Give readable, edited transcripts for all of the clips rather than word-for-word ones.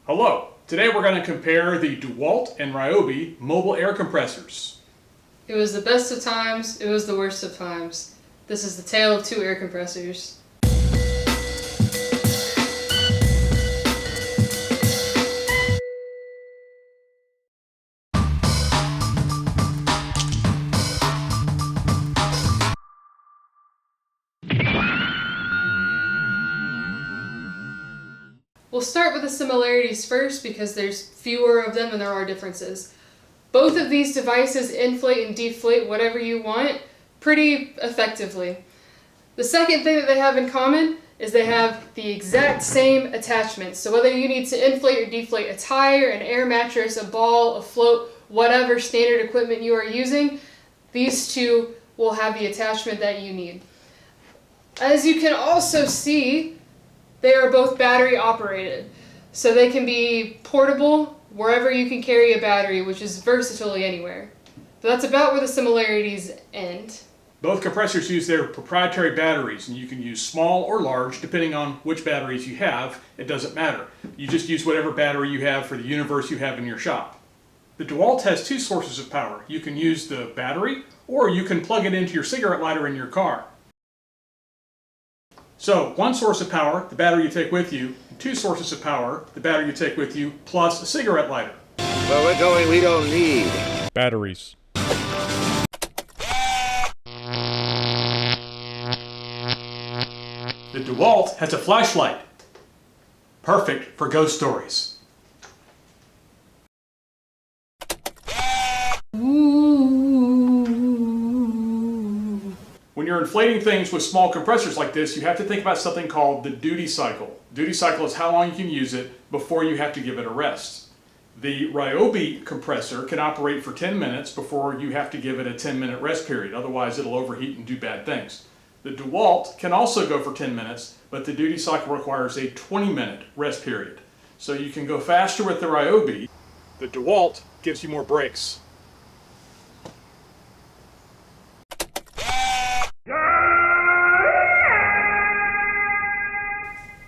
Hello, today we're going to compare the DEWALT and RYOBI mobile air compressors. It was the best of times, it was the worst of times. This is the tale of two air compressors. We'll start with the similarities first because there's fewer of them than there are differences. Both of these devices inflate and deflate whatever you want pretty effectively. The second thing that they have in common is they have the exact same attachments. So whether you need to inflate or deflate a tire, an air mattress, a ball, a float, whatever standard equipment you are using, these two will have the attachment that you need. As you can also see, they are both battery operated, so they can be portable wherever you can carry a battery, which is versatility anywhere. But that's about where the similarities end. Both compressors use their proprietary batteries, and you can use small or large depending on which batteries you have. It doesn't matter. You just use whatever battery you have for the universe you have in your shop. The DEWALT has two sources of power. You can use the battery, or you can plug it into your cigarette lighter in your car. So, one source of power, the battery you take with you, and two sources of power, the battery you take with you, plus a cigarette lighter. Well, we're going, we don't need batteries. The DEWALT has a flashlight. Perfect for ghost stories. When you're inflating things with small compressors like this, you have to think about something called the duty cycle. Duty cycle is how long you can use it before you have to give it a rest. The RYOBI compressor can operate for 10 minutes before you have to give it a 10-minute rest period. Otherwise, it'll overheat and do bad things. The DEWALT can also go for 10 minutes, but the duty cycle requires a 20-minute rest period. So you can go faster with the RYOBI. The DEWALT gives you more breaks.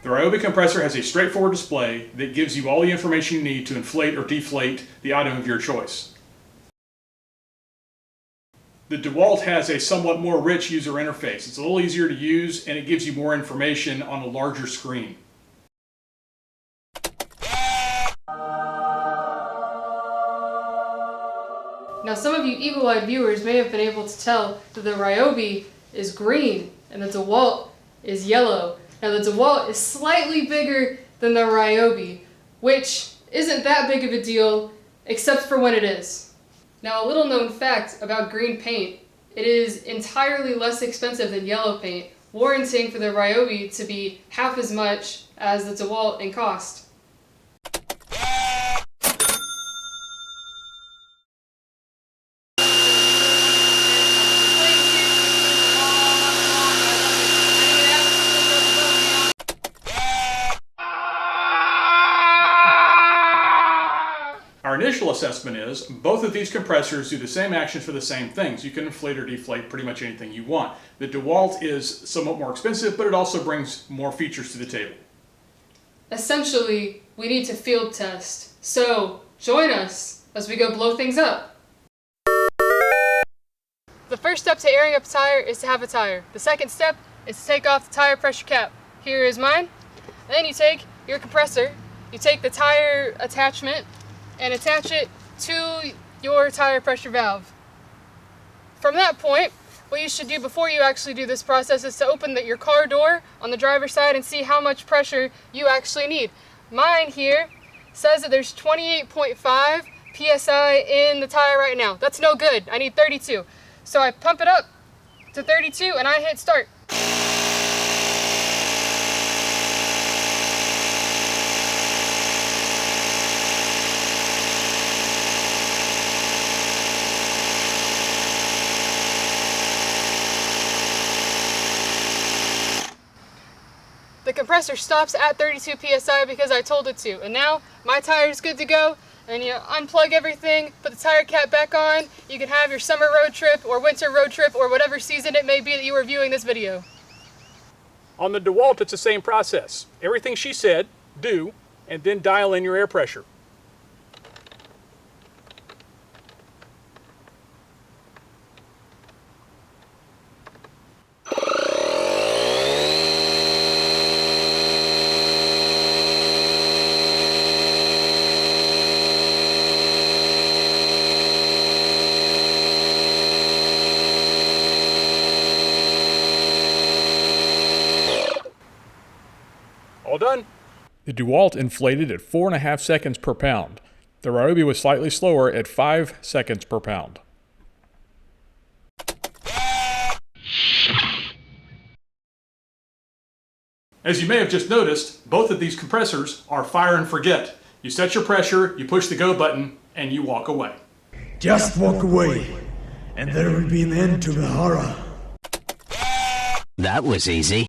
The RYOBI compressor has a straightforward display that gives you all the information you need to inflate or deflate the item of your choice. The DEWALT has a somewhat more rich user interface. It's a little easier to use and it gives you more information on a larger screen. Now some of you eagle-eyed viewers may have been able to tell that the RYOBI is green and the DEWALT is yellow. Now the DEWALT is slightly bigger than the RYOBI, which isn't that big of a deal, except for when it is. Now a little known fact about green paint, it is entirely less expensive than yellow paint, warranting for the RYOBI to be half as much as the DEWALT in cost. Our initial assessment is both of these compressors do the same actions for the same things. You can inflate or deflate pretty much anything you want. The DEWALT is somewhat more expensive, but it also brings more features to the table. Essentially, we need to field test. So, join us as we go blow things up. The first step to airing up a tire is to have a tire. The second step is to take off the tire pressure cap. Here is mine. Then you take your compressor, you take the tire attachment, and attach it to your tire pressure valve. From that point, what you should do before you actually do this process is to open your car door on the driver's side and see how much pressure you actually need. Mine here says that there's 28.5 psi in the tire right now. That's no good. I need 32. So I pump it up to 32 and I hit start. The compressor stops at 32 psi because I told it to, and now my tire is good to go. And you unplug everything, put the tire cap back on. You can have your summer road trip or winter road trip or whatever season it may be that you are viewing this video. On the DEWALT, it's the same process. Everything she said, do, and then dial in your air pressure. All done. The DEWALT inflated at 4.5 seconds per pound. The RYOBI was slightly slower at 5 seconds per pound. As you may have just noticed, both of these compressors are fire and forget. You set your pressure, you push the go button, and you walk away. Just walk away, and there will be an end to the horror. That was easy.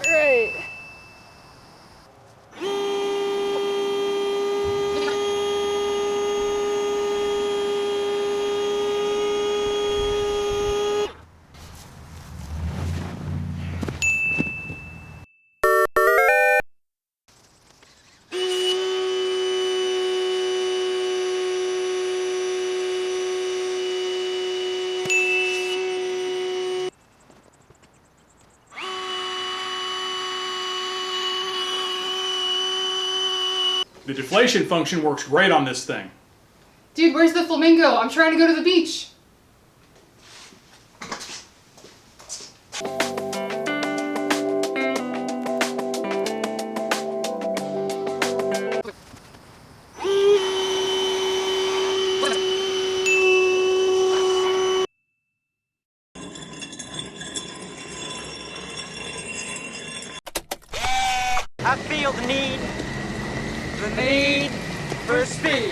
Right. The deflation function works great on this thing. Dude, where's the flamingo? I'm trying to go to the beach. I feel the need for speed.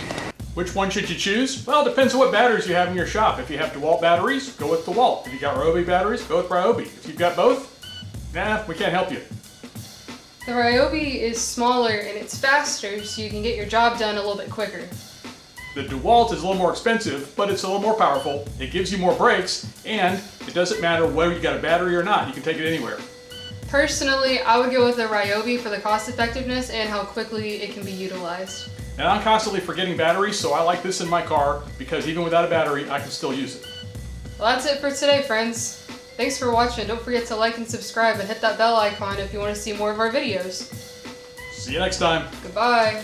Which one should you choose? Well, it depends on what batteries you have in your shop. If you have DEWALT batteries, go with DEWALT. If you got RYOBI batteries, go with RYOBI. If you've got both, nah, we can't help you. The RYOBI is smaller and it's faster, so you can get your job done a little bit quicker. The DEWALT is a little more expensive, but it's a little more powerful. It gives you more brakes, and it doesn't matter whether you got a battery or not. You can take it anywhere. Personally, I would go with the RYOBI for the cost effectiveness and how quickly it can be utilized. And I'm constantly forgetting batteries, so I like this in my car because even without a battery, I can still use it. Well, that's it for today, friends. Thanks for watching. Don't forget to like and subscribe and hit that bell icon if you want to see more of our videos. See you next time. Goodbye.